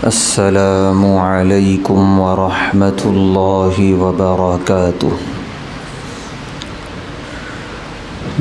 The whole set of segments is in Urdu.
السلام علیکم ورحمۃ اللہ وبرکاتہ۔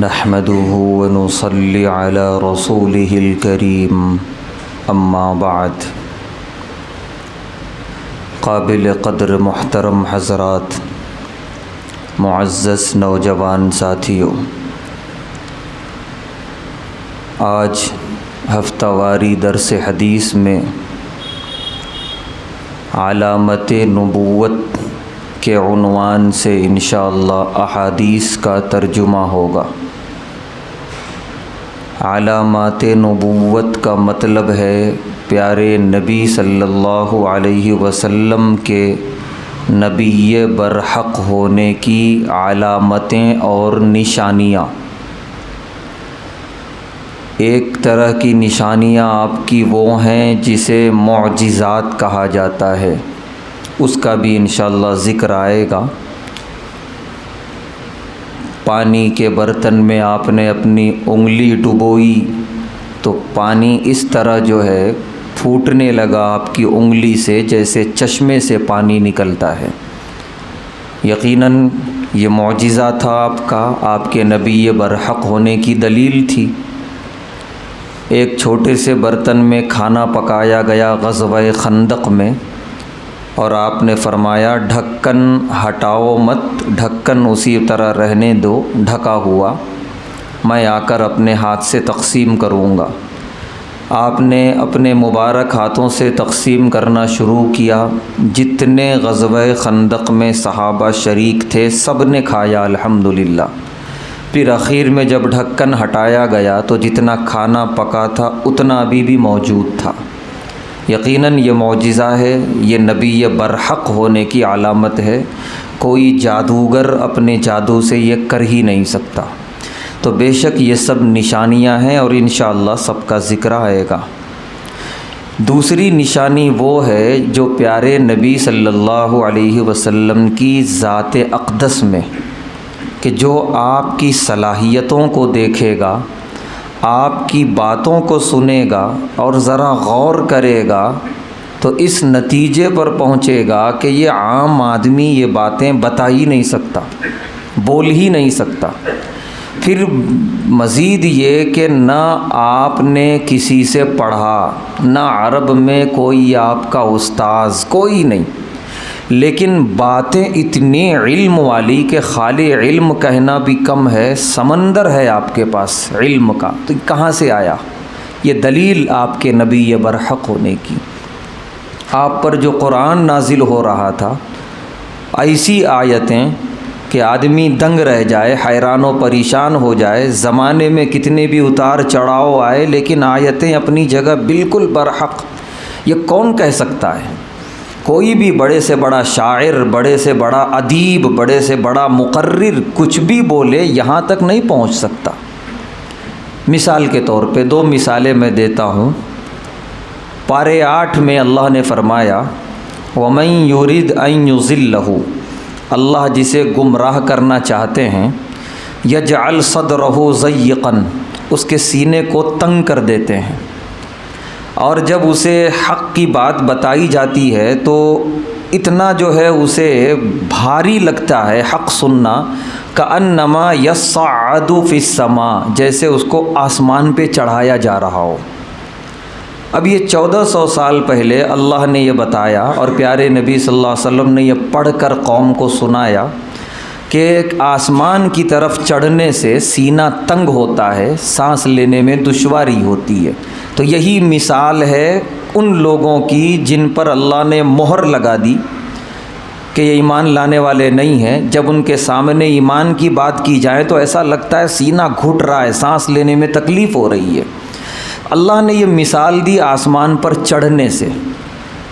نحمده ونصلی علی رسوله الکریم، اما بعد۔ قابل قدر محترم حضرات، معزز نوجوان ساتھیوں، آج ہفتہ واری درس حدیث میں علامت نبوت کے عنوان سے انشاءاللہ احادیث کا ترجمہ ہوگا۔ علامات نبوت کا مطلب ہے پیارے نبی صلی اللہ علیہ وسلم کے نبی برحق ہونے کی علامتیں اور نشانیاں۔ ایک طرح کی نشانیاں آپ کی وہ ہیں جسے معجزات کہا جاتا ہے، اس کا بھی انشاءاللہ ذکر آئے گا۔ پانی کے برتن میں آپ نے اپنی انگلی ڈبوئی تو پانی اس طرح جو ہے پھوٹنے لگا آپ کی انگلی سے، جیسے چشمے سے پانی نکلتا ہے۔ یقیناً یہ معجزہ تھا آپ کا، آپ کے نبی برحق ہونے کی دلیل تھی۔ ایک چھوٹے سے برتن میں کھانا پکایا گیا غزوہ خندق میں، اور آپ نے فرمایا ڈھکن ہٹاؤ مت، ڈھکن اسی طرح رہنے دو ڈھکا ہوا، میں آ کر اپنے ہاتھ سے تقسیم کروں گا۔ آپ نے اپنے مبارک ہاتھوں سے تقسیم کرنا شروع کیا۔ جتنے غزوہ خندق میں صحابہ شریک تھے سب نے کھایا الحمدللہ۔ پھر اخیر میں جب ڈھکن ہٹایا گیا تو جتنا کھانا پکا تھا اتنا ابھی بھی موجود تھا۔ یقیناً یہ معجزہ ہے، یہ نبی برحق ہونے کی علامت ہے۔ کوئی جادوگر اپنے جادو سے یہ کر ہی نہیں سکتا۔ تو بے شک یہ سب نشانیاں ہیں اور انشاءاللہ سب کا ذکر آئے گا۔ دوسری نشانی وہ ہے جو پیارے نبی صلی اللہ علیہ وسلم کی ذات اقدس میں، کہ جو آپ کی صلاحیتوں کو دیکھے گا، آپ کی باتوں کو سنے گا اور ذرا غور کرے گا تو اس نتیجے پر پہنچے گا کہ یہ عام آدمی یہ باتیں بتا ہی نہیں سکتا، بول ہی نہیں سکتا۔ پھر مزید یہ کہ نہ آپ نے کسی سے پڑھا، نہ عرب میں کوئی آپ کا استاذ، کوئی نہیں، لیکن باتیں اتنی علم والی کہ خالی علم کہنا بھی کم ہے، سمندر ہے آپ کے پاس علم کا۔ تو کہاں سے آیا؟ یہ دلیل آپ کے نبی برحق ہونے کی۔ آپ پر جو قرآن نازل ہو رہا تھا، ایسی آیتیں کہ آدمی دنگ رہ جائے، حیران و پریشان ہو جائے، زمانے میں کتنے بھی اتار چڑھاؤ آئے لیکن آیتیں اپنی جگہ بالکل برحق۔ یہ کون کہہ سکتا ہے؟ کوئی بھی بڑے سے بڑا شاعر، بڑے سے بڑا ادیب، بڑے سے بڑا مقرر کچھ بھی بولے یہاں تک نہیں پہنچ سکتا۔ مثال کے طور پہ دو مثالیں میں دیتا ہوں۔ پارے 8 میں اللہ نے فرمایا وَمَن يُرِدْ أَن يُضِلَّهُ، اللہ جسے گمراہ کرنا چاہتے ہیں، يَجْعَلْ صَدْرَهُ ضَيِّقًا، اس کے سینے کو تنگ کر دیتے ہیں، اور جب اسے حق کی بات بتائی جاتی ہے تو اتنا جو ہے اسے بھاری لگتا ہے حق سننا، کأنما یصعد فی السماء، جیسے اس کو آسمان پہ چڑھایا جا رہا ہو۔ اب یہ 1400 سال پہلے اللہ نے یہ بتایا اور پیارے نبی صلی اللہ علیہ وسلم نے یہ پڑھ کر قوم کو سنایا کہ آسمان کی طرف چڑھنے سے سینہ تنگ ہوتا ہے، سانس لینے میں دشواری ہوتی ہے۔ تو یہی مثال ہے ان لوگوں کی جن پر اللہ نے مہر لگا دی کہ یہ ایمان لانے والے نہیں ہیں۔ جب ان کے سامنے ایمان کی بات کی جائے تو ایسا لگتا ہے سینہ گھٹ رہا ہے، سانس لینے میں تکلیف ہو رہی ہے۔ اللہ نے یہ مثال دی آسمان پر چڑھنے سے۔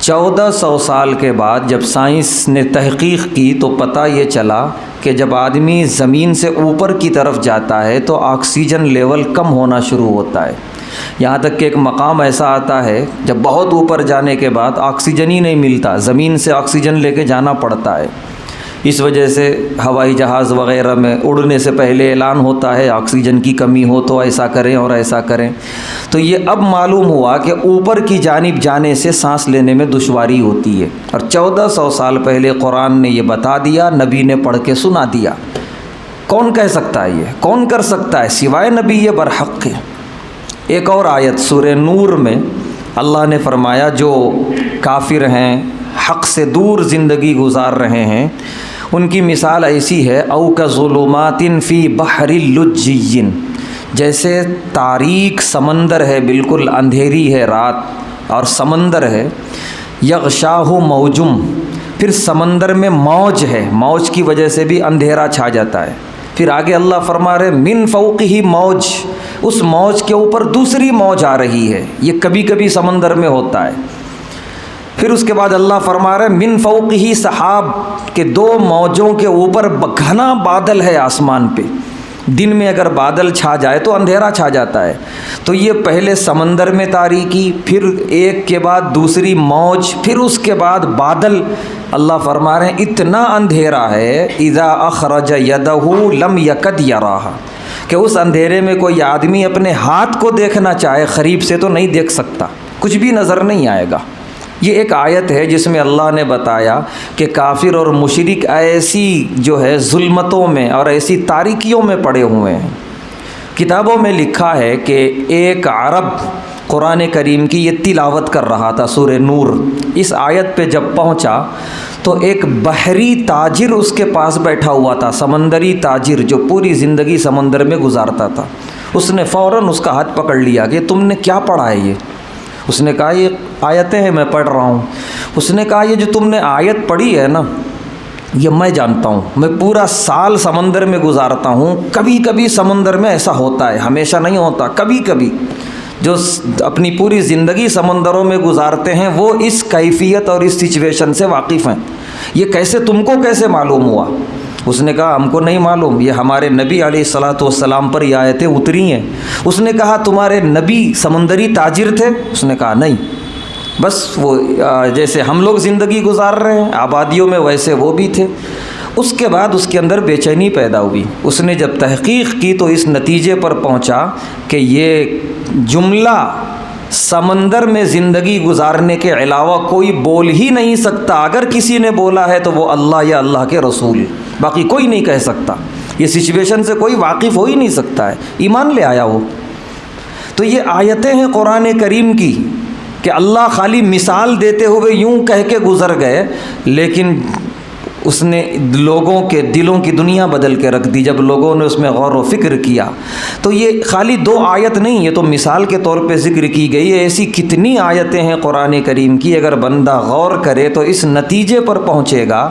1400 سال کے بعد جب سائنس نے تحقیق کی تو پتہ یہ چلا کہ جب آدمی زمین سے اوپر کی طرف جاتا ہے تو آکسیجن لیول کم ہونا شروع ہوتا ہے، یہاں تک کہ ایک مقام ایسا آتا ہے جب بہت اوپر جانے کے بعد آکسیجن ہی نہیں ملتا، زمین سے آکسیجن لے کے جانا پڑتا ہے۔ اس وجہ سے ہوائی جہاز وغیرہ میں اڑنے سے پہلے اعلان ہوتا ہے آکسیجن کی کمی ہو تو ایسا کریں اور ایسا کریں. تو یہ اب معلوم ہوا کہ اوپر کی جانب جانے سے سانس لینے میں دشواری ہوتی ہے، اور 1400 سال پہلے قرآن نے یہ بتا دیا، نبی نے پڑھ کے سنا دیا. کون کہہ سکتا ہے یہ؟ کون کر سکتا ہے سوائے نبی یہ برحق ہے. ایک اور آیت سورہ نور میں اللہ نے فرمایا جو کافر ہیں، حق سے دور زندگی گزار رہے ہیں، ان کی مثال ایسی ہے، او کظلمات فی بحر لجی، جیسے تاریک سمندر ہے، بالکل اندھیری ہے رات اور سمندر ہے، یغشاہ موجم، پھر سمندر میں موج ہے، موج کی وجہ سے بھی اندھیرا چھا جاتا ہے. پھر آگے اللہ فرما رہے من فوقہ موج، اس موج کے اوپر دوسری موج آ رہی ہے. یہ کبھی کبھی سمندر میں ہوتا ہے. پھر اس کے بعد اللہ فرما رہے من فوقہ سحاب، کہ دو موجوں کے اوپر گھنا بادل ہے آسمان پہ. دن میں اگر بادل چھا جائے تو اندھیرا چھا جاتا ہے. تو یہ پہلے سمندر میں تاریکی، پھر ایک کے بعد دوسری موج، پھر اس کے بعد بادل. اللہ فرما رہے ہیں اتنا اندھیرا ہے، اذا اخرج یدہ لم یکد یراہا، کہ اس اندھیرے میں کوئی آدمی اپنے ہاتھ کو دیکھنا چاہے قریب سے تو نہیں دیکھ سکتا، کچھ بھی نظر نہیں آئے گا. یہ ایک آیت ہے جس میں اللہ نے بتایا کہ کافر اور مشرک ایسی جو ہے ظلمتوں میں اور ایسی تاریکیوں میں پڑے ہوئے ہیں. کتابوں میں لکھا ہے کہ ایک عرب قرآن کریم کی یہ تلاوت کر رہا تھا سورہ نور. اس آیت پہ جب پہنچا تو ایک بحری تاجر اس کے پاس بیٹھا ہوا تھا، سمندری تاجر جو پوری زندگی سمندر میں گزارتا تھا. اس نے فوراً اس کا ہاتھ پکڑ لیا کہ تم نے کیا پڑھا ہے یہ؟ اس نے کہا یہ آیتیں ہیں میں پڑھ رہا ہوں. اس نے کہا یہ جو تم نے آیت پڑھی ہے نا، یہ میں جانتا ہوں، میں پورا سال سمندر میں گزارتا ہوں، کبھی کبھی سمندر میں ایسا ہوتا ہے، ہمیشہ نہیں ہوتا، کبھی کبھی. جو اپنی پوری زندگی سمندروں میں گزارتے ہیں وہ اس کیفیت اور اس سچویشن سے واقف ہیں. یہ کیسے تم کو کیسے معلوم ہوا؟ اس نے کہا ہم کو نہیں معلوم، یہ ہمارے نبی علیہ الصلاۃ والسلام پر یہ آیتیں اتری ہیں. اس نے کہا تمہارے نبی سمندری تاجر تھے؟ اس نے کہا نہیں، بس وہ جیسے ہم لوگ زندگی گزار رہے ہیں آبادیوں میں ویسے وہ بھی تھے. اس کے بعد اس کے اندر بے چینی پیدا ہوئی. اس نے جب تحقیق کی تو اس نتیجے پر پہنچا کہ یہ جملہ سمندر میں زندگی گزارنے کے علاوہ کوئی بول ہی نہیں سکتا. اگر کسی نے بولا ہے تو وہ اللہ یا اللہ کے رسول، باقی کوئی نہیں کہہ سکتا. یہ سچویشن سے کوئی واقف ہو ہی نہیں سکتا ہے. ایمان لے آیا وہ. تو یہ آیتیں ہیں قرآن کریم کی کہ اللہ خالی مثال دیتے ہوئے یوں کہہ کے گزر گئے، لیکن اس نے لوگوں کے دلوں کی دنیا بدل کے رکھ دی جب لوگوں نے اس میں غور و فکر کیا. تو یہ خالی دو آیت نہیں، یہ تو مثال کے طور پہ ذکر کی گئی ہے. ایسی کتنی آیتیں ہیں قرآن کریم کی، اگر بندہ غور کرے تو اس نتیجے پر پہنچے گا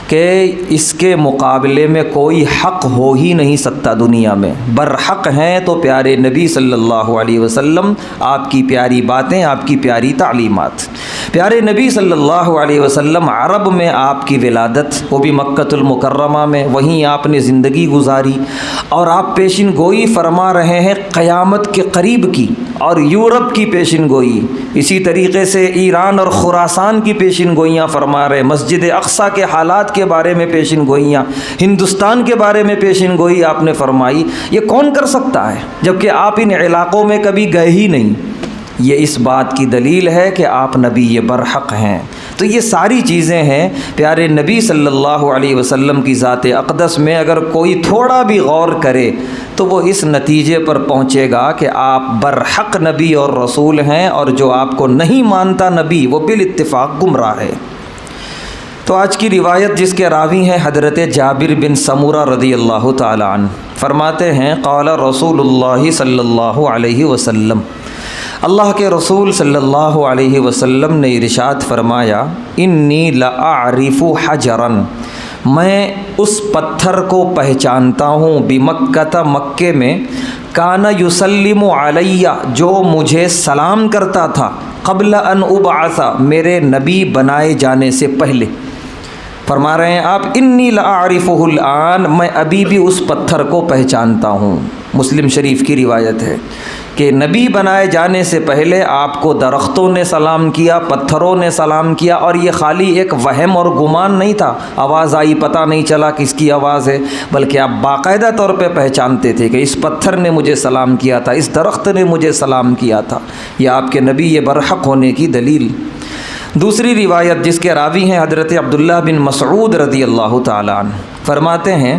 کہ اس کے مقابلے میں کوئی حق ہو ہی نہیں سکتا دنیا میں. برحق ہیں تو پیارے نبی صلی اللہ علیہ وسلم، آپ کی پیاری باتیں، آپ کی پیاری تعلیمات. پیارے نبی صلی اللہ علیہ وسلم عرب میں آپ کی ولادت، وہ بھی مکۃ المکرمہ میں، وہیں آپ نے زندگی گزاری، اور آپ پیشن گوئی فرما رہے ہیں قیامت کے قریب کی اور یورپ کی پیشن گوئی. اسی طریقے سے ایران اور خراسان کی پیشن گوئیاں فرما رہے، مسجد اقصیٰ کے حالات کے بارے میں پیشن گوئیاں، ہندوستان کے بارے میں پیشن گوئی آپ نے فرمائی. یہ کون کر سکتا ہے جبکہ آپ ان علاقوں میں کبھی گئے ہی نہیں؟ یہ اس بات کی دلیل ہے کہ آپ نبی یہ برحق ہیں. تو یہ ساری چیزیں ہیں پیارے نبی صلی اللہ علیہ وسلم کی ذات اقدس میں. اگر کوئی تھوڑا بھی غور کرے تو وہ اس نتیجے پر پہنچے گا کہ آپ برحق نبی اور رسول ہیں، اور جو آپ کو نہیں مانتا نبی وہ بالاتفاق گمراہ ہے. تو آج کی روایت جس کے راوی ہیں حضرت جابر بن سمورہ رضی اللہ تعالی عنہ، فرماتے ہیں قال رسول اللہ صلی اللہ علیہ وسلم، اللہ کے رسول صلی اللہ علیہ وسلم نے ارشاد فرمایا، انی لاعرف حجرا، میں اس پتھر کو پہچانتا ہوں، بمکہ، مکے میں، کان یسلم علیہ، جو مجھے سلام کرتا تھا، قبل ان ابعث، میرے نبی بنائے جانے سے پہلے. فرما رہے ہیں آپ انی لاعرفہ الآن، میں ابھی بھی اس پتھر کو پہچانتا ہوں. مسلم شریف کی روایت ہے کہ نبی بنائے جانے سے پہلے آپ کو درختوں نے سلام کیا، پتھروں نے سلام کیا، اور یہ خالی ایک وہم اور گمان نہیں تھا، آواز آئی پتہ نہیں چلا کس کی آواز ہے، بلکہ آپ باقاعدہ طور پہ پہچانتے تھے کہ اس پتھر نے مجھے سلام کیا تھا، اس درخت نے مجھے سلام کیا تھا۔ یہ آپ کے نبی یہ برحق ہونے کی دلیل۔ دوسری روایت جس کے راوی ہیں حضرت عبداللہ بن مسعود رضی اللہ تعالیٰ عنہ، فرماتے ہیں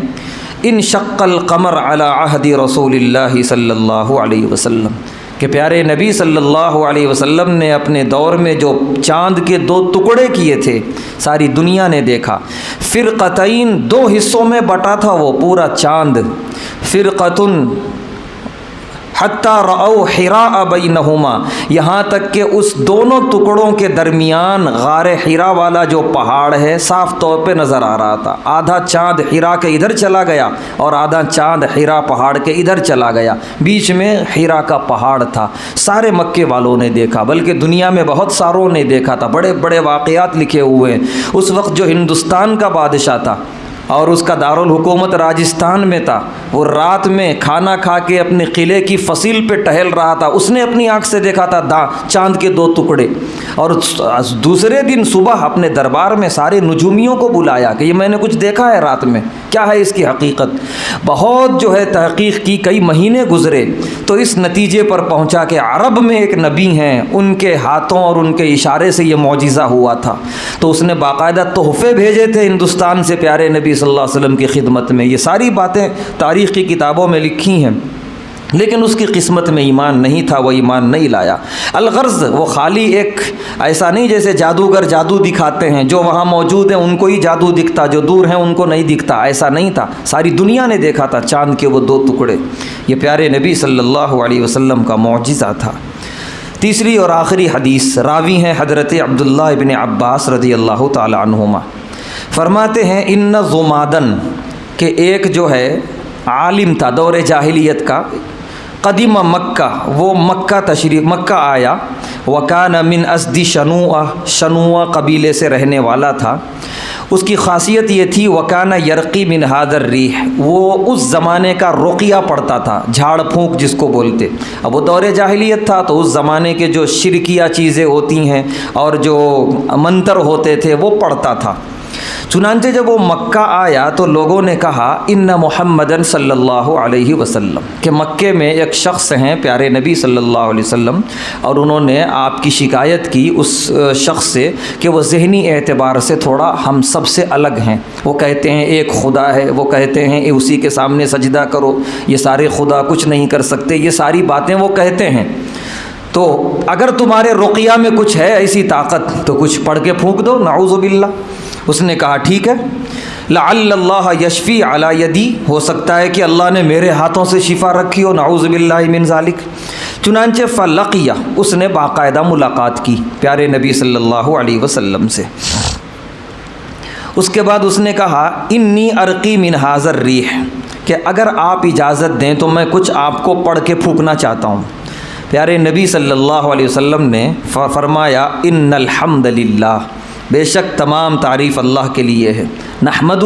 ان شق القمر علی عہد رسول اللہ صلی اللہ علیہ وسلم، کہ پیارے نبی صلی اللہ علیہ وسلم نے اپنے دور میں جو چاند کے 2 ٹکڑے کیے تھے، ساری دنیا نے دیکھا۔ فرقتین 2 حصوں میں بٹا تھا وہ پورا چاند، فرقتن حتیٰ رأوا حراء بینہما، یہاں تک کہ اس دونوں ٹکڑوں کے درمیان غار حرا والا جو پہاڑ ہے صاف طور پہ نظر آ رہا تھا۔ آدھا چاند حرا کے ادھر چلا گیا اور آدھا چاند حرا پہاڑ کے ادھر چلا گیا، بیچ میں حرا کا پہاڑ تھا۔ سارے مکے والوں نے دیکھا، بلکہ دنیا میں بہت ساروں نے دیکھا تھا، بڑے بڑے واقعات لکھے ہوئے ہیں۔ اس وقت جو ہندوستان کا بادشاہ تھا اور اس کا دارالحکومت راجستھان میں تھا، وہ رات میں کھانا کھا کے اپنے قلعے کی فصیل پہ ٹہل رہا تھا، اس نے اپنی آنکھ سے دیکھا تھا چاند کے 2 ٹکڑے، اور دوسرے دن صبح اپنے دربار میں سارے نجومیوں کو بلایا کہ یہ میں نے کچھ دیکھا ہے رات میں، کیا ہے اس کی حقیقت؟ بہت جو ہے تحقیق کی، کئی مہینے گزرے تو اس نتیجے پر پہنچا کہ عرب میں ایک نبی ہیں، ان کے ہاتھوں اور ان کے اشارے سے یہ معجزہ ہوا تھا۔ تو اس نے باقاعدہ تحفے بھیجے تھے ہندوستان سے پیارے نبی صلی اللہ علیہ وسلم کی خدمت میں۔ یہ ساری باتیں تاریخ کی کتابوں میں لکھی ہیں، لیکن اس کی قسمت میں ایمان نہیں تھا، وہ ایمان نہیں لایا۔ الغرض وہ خالی ایک ایسا نہیں جیسے جادوگر جادو دکھاتے ہیں، جو وہاں موجود ہیں ان کو ہی جادو دکھتا، جو دور ہیں ان کو نہیں دکھتا، ایسا نہیں تھا۔ ساری دنیا نے دیکھا تھا چاند کے وہ 2 ٹکڑے، یہ پیارے نبی صلی اللہ علیہ وسلم کا معجزہ تھا۔ تیسری اور آخری حدیث، راوی ہیں حضرت عبداللہ ابن عباس رضی اللہ تعالی عنہما، فرماتے ہیں ان ضمادن، کہ ایک جو ہے عالم تھا دور جاہلیت کا، قدیم مکہ، وہ مکہ آیا، وکان من اسد شنوء قبیلے سے رہنے والا تھا۔ اس کی خاصیت یہ تھی وکان یرقی من هذا الریح، وہ اس زمانے کا رقیہ پڑھتا تھا، جھاڑ پھونک جس کو بولتے۔ اب وہ دور جاہلیت تھا تو اس زمانے کے جو شرکیہ چیزیں ہوتی ہیں اور جو منتر ہوتے تھے وہ پڑھتا تھا۔ چنانچہ جب وہ مکہ آیا تو لوگوں نے کہا ان محمدن صلی اللہ علیہ وسلم، کہ مکے میں ایک شخص ہیں پیارے نبی صلی اللہ علیہ وسلم، اور انہوں نے آپ کی شکایت کی اس شخص سے کہ وہ ذہنی اعتبار سے تھوڑا ہم سب سے الگ ہیں۔ وہ کہتے ہیں ایک خدا ہے، وہ کہتے ہیں اسی کے سامنے سجدہ کرو، یہ سارے خدا کچھ نہیں کر سکتے، یہ ساری باتیں وہ کہتے ہیں۔ تو اگر تمہارے رقیہ میں کچھ ہے ایسی طاقت تو کچھ پڑھ کے پھونک دو، نعوذ باللہ۔ اس نے کہا ٹھیک ہے، لعل اللہ یشفی علی یدی، ہو سکتا ہے کہ اللہ نے میرے ہاتھوں سے شفا رکھی ہو، نعوذ باللہ من ذالک۔ چنانچہ فلقیہ، اس نے باقاعدہ ملاقات کی پیارے نبی صلی اللہ علیہ وسلم سے۔ اس کے بعد اس نے کہا انی ارقی من ھذا الریح، کہ اگر آپ اجازت دیں تو میں کچھ آپ کو پڑھ کے پھونکنا چاہتا ہوں۔ پیارے نبی صلی اللہ علیہ وسلم نے فرمایا ان الحمد للہ، بے شک تمام تعریف اللہ کے لیے ہے، نحمدہ،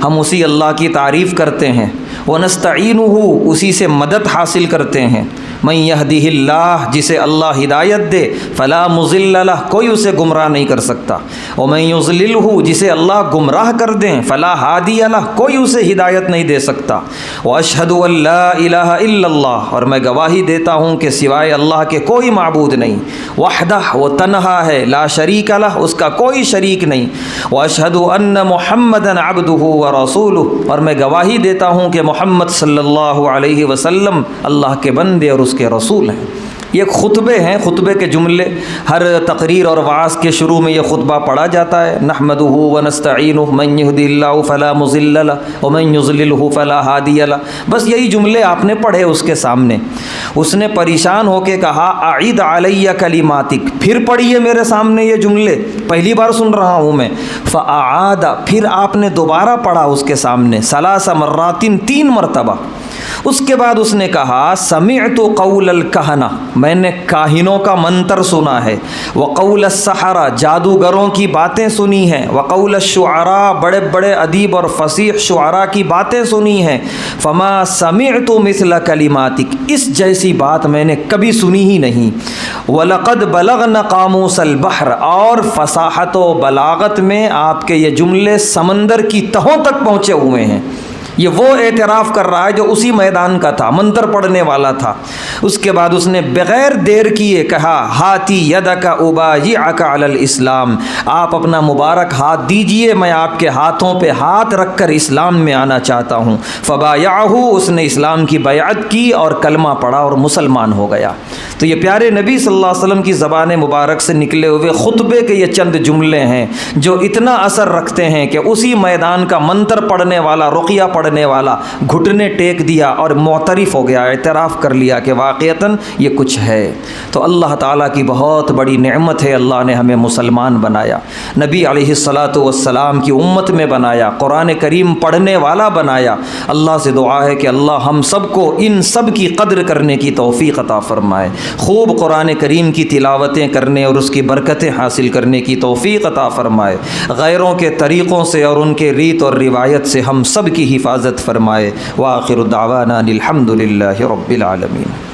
ہم اسی اللہ کی تعریف کرتے ہیں، ونستعینہ، اسی سے مدد حاصل کرتے ہیں، من یہدہ اللہ، جسے اللہ ہدایت دے، فلا مضل لہ، کوئی اسے گمراہ نہیں کر سکتا، ومن یضللہ، جسے اللہ گمراہ کر دیں، فلا ہادی لہ، کوئی اسے ہدایت نہیں دے سکتا، واشہد ان لا الہ الا اللہ، اور میں گواہی دیتا ہوں کہ سوائے اللہ کے کوئی معبود نہیں، وحدہ، وہ تنہا ہے، لا شریک لہ، اس کا کوئی شریک نہیں، واشہد ان محمدًا عبدہ ورسولہ، اور میں گواہی دیتا ہوں کہ محمد صلی اللہ علیہ وسلم اللہ کے بندے اور اس کے رسول ہیں۔ یہ خطبے ہیں، خطبے کے جملے، ہر تقریر اور وعظ کے شروع میں یہ خطبہ پڑھا جاتا ہے، نحمدہ ونستعینہ، من یہدی اللہ فلا مضل لہ ومن یضللہ فلا ہادی لہ، بس یہی جملے آپ نے پڑھے اس کے سامنے۔ اس نے پریشان ہو کے کہا اعید علی کلماتک، پھر پڑھیے میرے سامنے یہ جملے، پہلی بار سن رہا ہوں میں۔ فاعاد، پھر آپ نے دوبارہ پڑھا اس کے سامنے، ثلاث مرات، 3 مرتبہ۔ اس کے بعد اس نے کہا سمعت قول الکہنہ، میں نے کاہنوں کا منتر سنا ہے، وقول السحرہ، جادوگروں کی باتیں سنی ہیں، وقول الشعراء، بڑے بڑے ادیب اور فصیح شعراء کی باتیں سنی ہیں، فما سمعت مثل کلماتک، اس جیسی بات میں نے کبھی سنی ہی نہیں، وَلَقَدْ بَلَغْنَ قَامُوسَ الْبَحْرِ، اور فصاحت و بلاغت میں آپ کے یہ جملے سمندر کی تہوں تک پہنچے ہوئے ہیں۔ یہ وہ اعتراف کر رہا ہے جو اسی میدان کا تھا، منتر پڑھنے والا تھا۔ اس کے بعد اس نے بغیر دیر کیے کہا ہاتی یدک ابایعک علی الاسلام، آپ اپنا مبارک ہاتھ دیجئے، میں آپ کے ہاتھوں پہ ہاتھ رکھ کر اسلام میں آنا چاہتا ہوں۔ فبایعہ، اس نے اسلام کی بیعت کی اور کلمہ پڑھا اور مسلمان ہو گیا۔ تو یہ پیارے نبی صلی اللہ علیہ وسلم کی زبان مبارک سے نکلے ہوئے خطبے کے یہ چند جملے ہیں جو اتنا اثر رکھتے ہیں کہ اسی میدان کا منتر پڑھنے والا، رقیہ پڑھنے والا گھٹنے ٹیک دیا اور معترف ہو گیا، اعتراف کر لیا کہ واقعتاً یہ کچھ ہے۔ تو اللہ تعالیٰ کی بہت بڑی نعمت ہے، اللہ نے ہمیں مسلمان بنایا، نبی علیہ الصلاۃ والسلام کی امت میں بنایا، قرآن کریم پڑھنے والا بنایا۔ اللہ سے دعا ہے کہ اللہ ہم سب کو ان سب کی قدر کرنے کی توفیق عطا فرمائے، خوب قرآن کریم کی تلاوتیں کرنے اور اس کی برکتیں حاصل کرنے کی توفیق عطا فرمائے، غیروں کے طریقوں سے اور ان کے ریت اور روایت سے ہم سب کی حفاظت فرمائے۔ وآخر دعوانا الحمد للہ رب العالمین۔